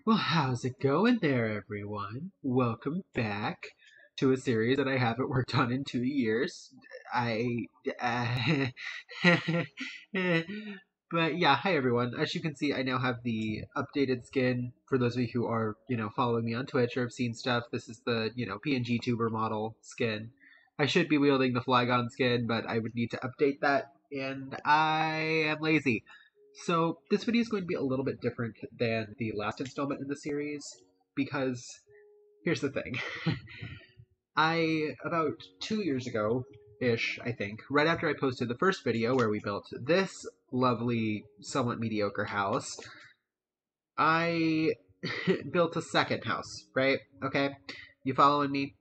Well, how's it going there, everyone? Welcome back to a series that I haven't worked on in 2 years. Uh, but yeah, hi everyone. As you can see, I now have the updated skin. For those of you who are, following me on Twitch or have seen stuff, this is the, PNG tuber model skin. I should be wielding the Flareon skin, but I would need to update that, and I am lazy. So this video is going to be a little bit different than the last installment in the series, because here's the thing. About 2 years ago-ish, I think, right after I posted the first video where we built this lovely, somewhat mediocre house, I built a second house, right? Okay? You following me?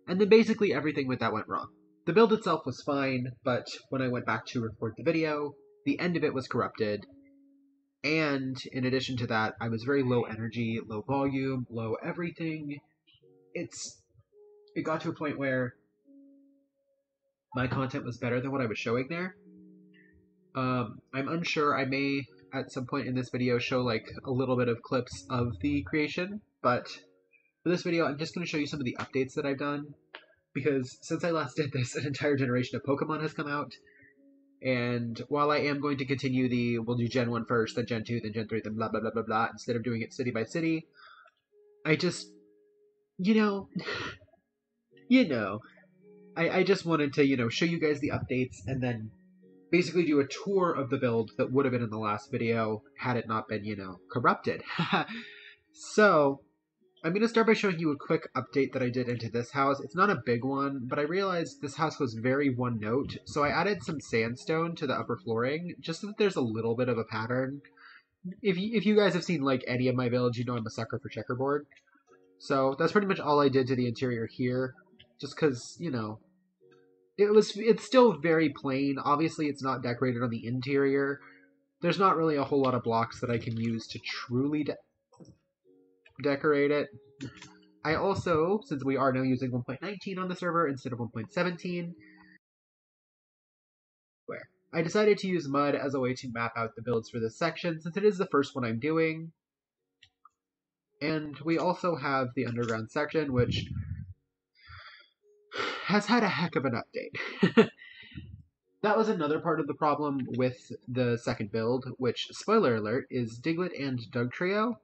And then basically everything with that went wrong. The build itself was fine, but when I went back to record the video, the end of it was corrupted. And in addition to that, I was very low energy, low volume, low everything. It got to a point where my content was better than what I was showing there. I'm unsure. I may, at some point in this video, show like a little bit of clips of the creation, but for this video, I'm just going to show you some of the updates that I've done, because since I last did this, an entire generation of Pokemon has come out. And while I am going to continue we'll do Gen 1 first, then Gen 2, then Gen 3, then blah, blah, blah, blah, blah, instead of doing it city by city, I just, I just wanted to, show you guys the updates and then basically do a tour of the build that would have been in the last video had it not been, corrupted. So, I'm going to start by showing you a quick update that I did into this house. It's not a big one, but I realized this house was very one note, so I added some sandstone to the upper flooring, just so that there's a little bit of a pattern. If you guys have seen, like, any of my builds, you know I'm a sucker for checkerboard. So that's pretty much all I did to the interior here, just because, it's still very plain. Obviously, it's not decorated on the interior. There's not really a whole lot of blocks that I can use to truly decorate it. I also, since we are now using 1.19 on the server instead of 1.17, I decided to use mud as a way to map out the builds for this section, since it is the first one I'm doing. And we also have the underground section, which has had a heck of an update. That was another part of the problem with the second build, which, spoiler alert, is Diglett and Dugtrio.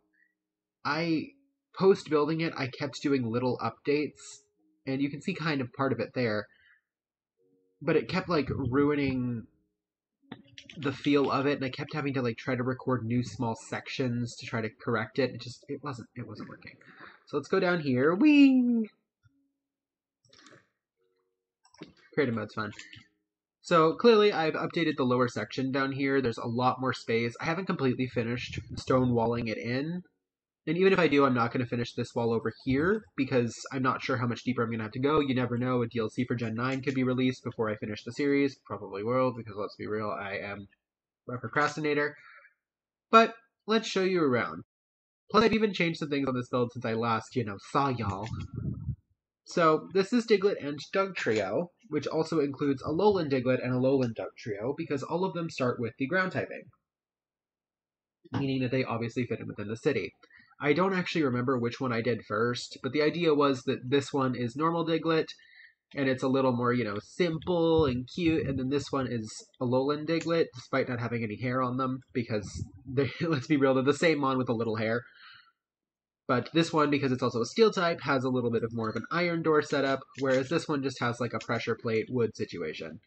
Post building it, I kept doing little updates, and you can see kind of part of it there. But it kept, like, ruining the feel of it, and I kept having to, like, try to record new small sections to try to correct it. It wasn't working. So let's go down here. Whee! Creative mode's fun. So clearly I've updated the lower section down here. There's a lot more space. I haven't completely finished stone walling it in. And even if I do, I'm not going to finish this wall over here, because I'm not sure how much deeper I'm going to have to go. You never know, a DLC for Gen 9 could be released before I finish the series. Probably will, because let's be real, I am a procrastinator. But let's show you around. Plus, I've even changed some things on this build since I last, saw y'all. So, this is Diglett and Dugtrio, which also includes Alolan Diglett and Alolan Dugtrio, because all of them start with the ground typing, meaning that they obviously fit in within the city. I don't actually remember which one I did first, but the idea was that this one is normal Diglett, and it's a little more, simple and cute, and then this one is Alolan Diglett, despite not having any hair on them, because, let's be real, they're the same mon with a little hair. But this one, because it's also a steel type, has a little bit of more of an iron door setup, whereas this one just has like a pressure plate wood situation.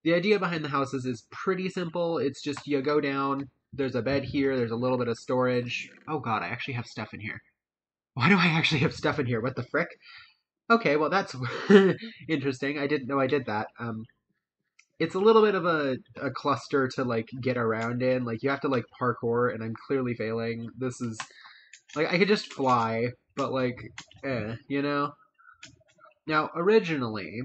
The idea behind the houses is pretty simple. It's just you go down, there's a bed here, there's a little bit of storage. Oh god, I actually have stuff in here. Why do I actually have stuff in here? What the frick? Okay, well that's interesting. I didn't know I did that. It's a little bit of a cluster to like get around in. Like you have to like parkour, and I'm clearly failing. This is... like, I could just fly, but, like, Now, originally,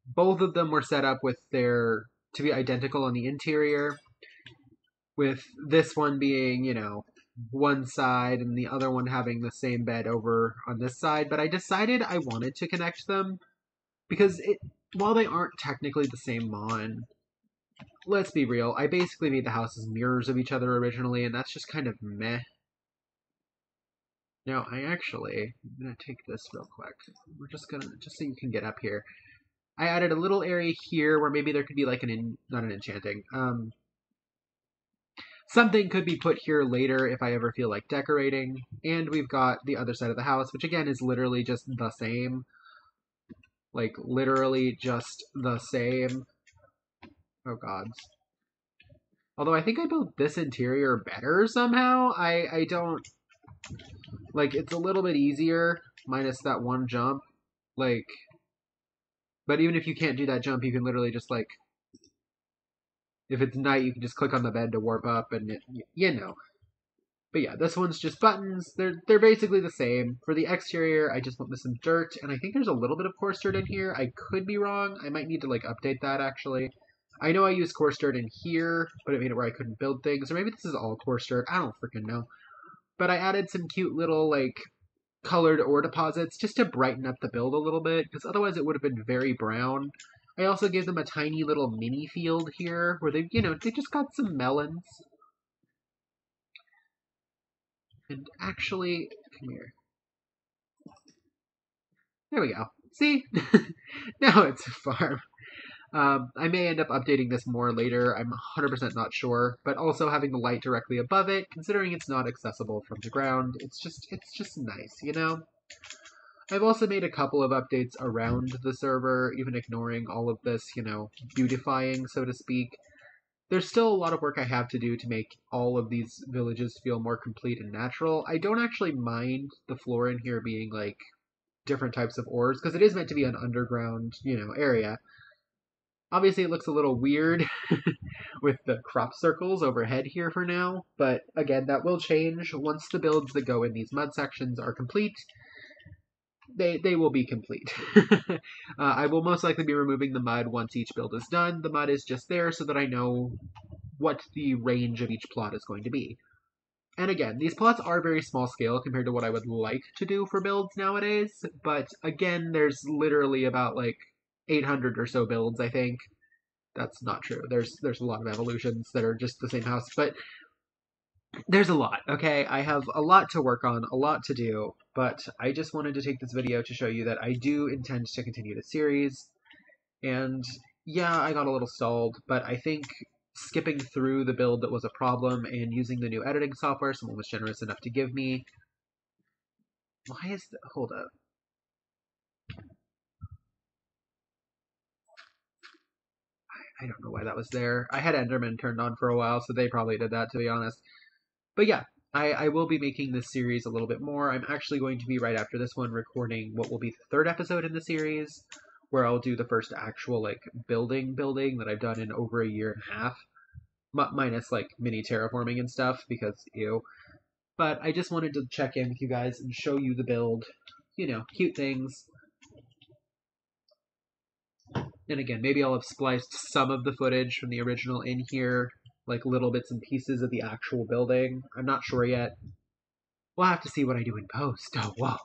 both of them were set up with to be identical on the interior, with this one being, one side and the other one having the same bed over on this side, but I decided I wanted to connect them, because while they aren't technically the same mon, let's be real, I basically made the houses mirrors of each other originally, and that's just kind of meh. Now, I'm gonna take this real quick. We're just so you can get up here. I added a little area here where maybe there could be like not an enchanting. Something could be put here later if I ever feel like decorating. And we've got the other side of the house, which again is literally just the same. Like, literally just the same. Oh, gods. Although I think I built this interior better somehow. I don't... Like, it's a little bit easier, minus that one jump. Like... But even if you can't do that jump, you can literally just, like... If it's night, you can just click on the bed to warp up, and you know. But yeah, this one's just buttons. They're basically the same. For the exterior, I just went with some dirt, and I think there's a little bit of coarse dirt in here. I could be wrong. I might need to, like, update that, actually. I know I used coarse dirt in here, but it made it where I couldn't build things. Or maybe this is all coarse dirt. I don't freaking know. But I added some cute little, like, colored ore deposits just to brighten up the build a little bit, because otherwise it would have been very brown. I also gave them a tiny little mini field here, where they, they just got some melons. And actually, come here. There we go. See? Now it's a farm. I may end up updating this more later. I'm 100% not sure. But also having the light directly above it, considering it's not accessible from the ground, it's just nice, you know? I've also made a couple of updates around the server, even ignoring all of this, beautifying, so to speak. There's still a lot of work I have to do to make all of these villages feel more complete and natural. I don't actually mind the floor in here being, like, different types of ores, because it is meant to be an underground, area. Obviously, it looks a little weird with the crop circles overhead here for now, but again, that will change once the builds that go in these mud sections are complete. They will be complete. I will most likely be removing the mud once each build is done. The mud is just there so that I know what the range of each plot is going to be. And again, these plots are very small scale compared to what I would like to do for builds nowadays, but again, there's literally about, like, 800 or so builds, I think. That's not true. There's a lot of evolutions that are just the same house, but there's a lot, okay? I have a lot to work on, a lot to do, but I just wanted to take this video to show you that I do intend to continue the series, and yeah, I got a little stalled, but I think skipping through the build that was a problem and using the new editing software someone was generous enough to give me. Why is that? Hold up. I don't know why that was there. I had Enderman turned on for a while, so they probably did that, to be honest. But yeah, I will be making this series a little bit more. I'm actually going to be, right after this one, recording what will be the third episode in the series, where I'll do the first actual, like, building that I've done in over a year and a half. Minus, like, mini terraforming and stuff, because, ew. But I just wanted to check in with you guys and show you the build. Cute things. And again, maybe I'll have spliced some of the footage from the original in here, like little bits and pieces of the actual building. I'm not sure yet. We'll have to see what I do in post. Oh, whoa.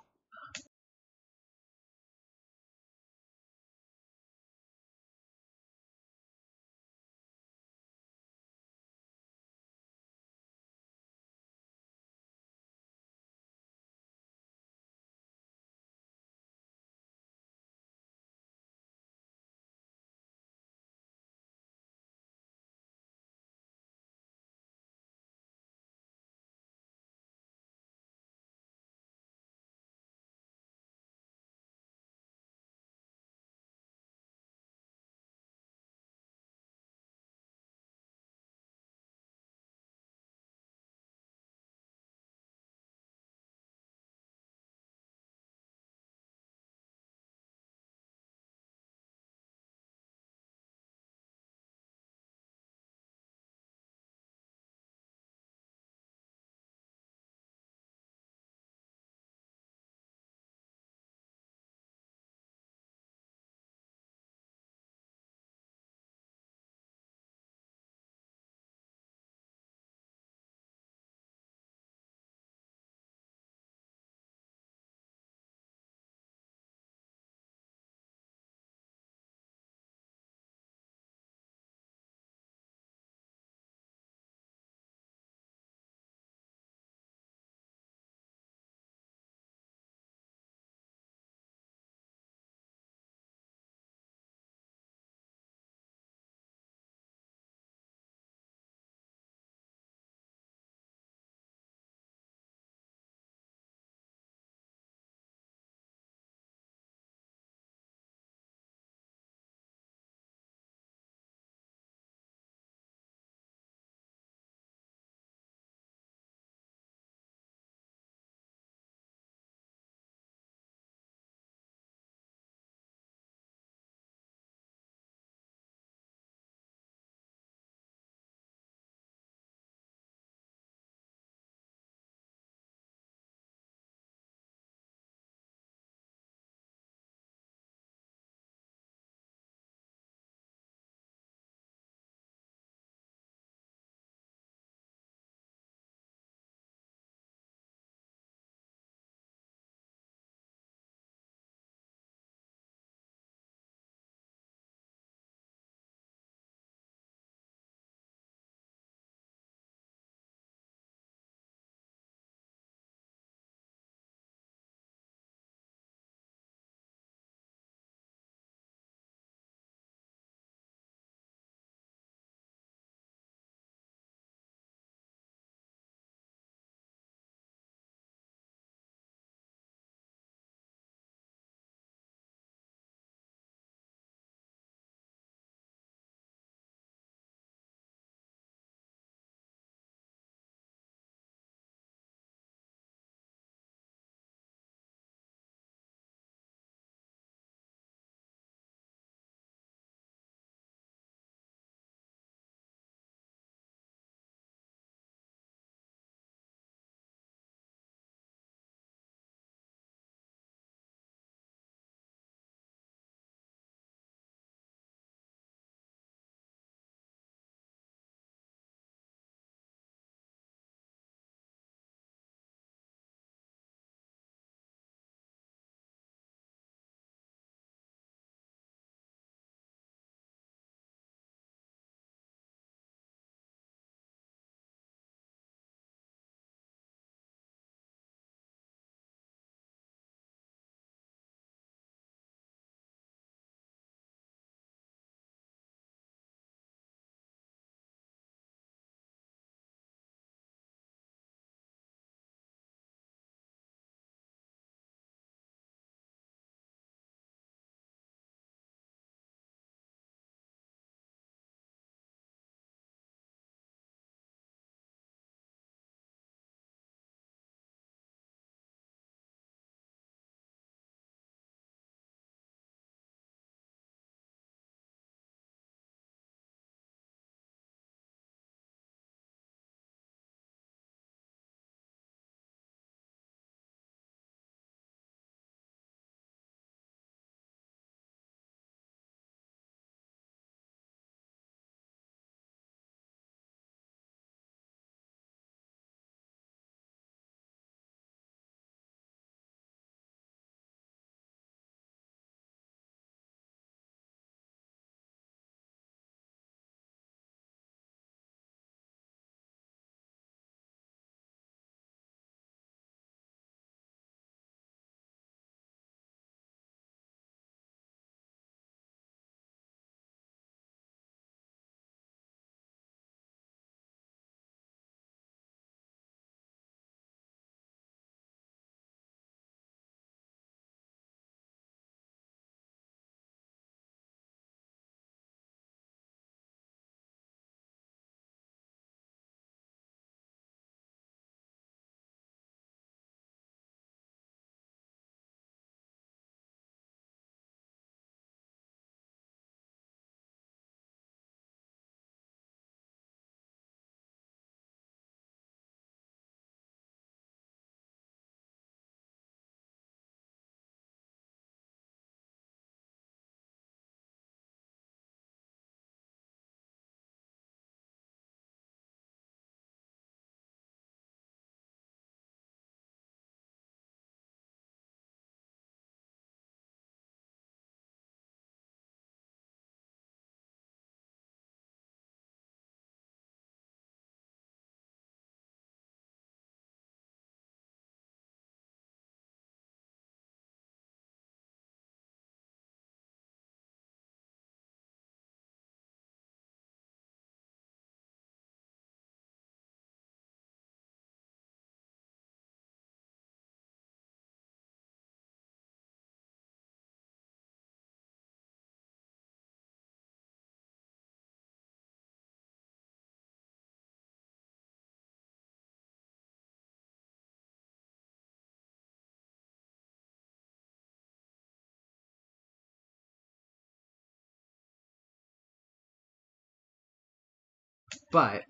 But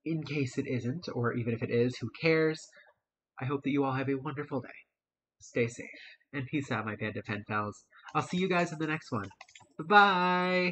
in case it isn't, or even if it is, who cares? I hope that you all have a wonderful day. Stay safe, and peace out, my panda pen pals. I'll see you guys in the next one. Bye-bye!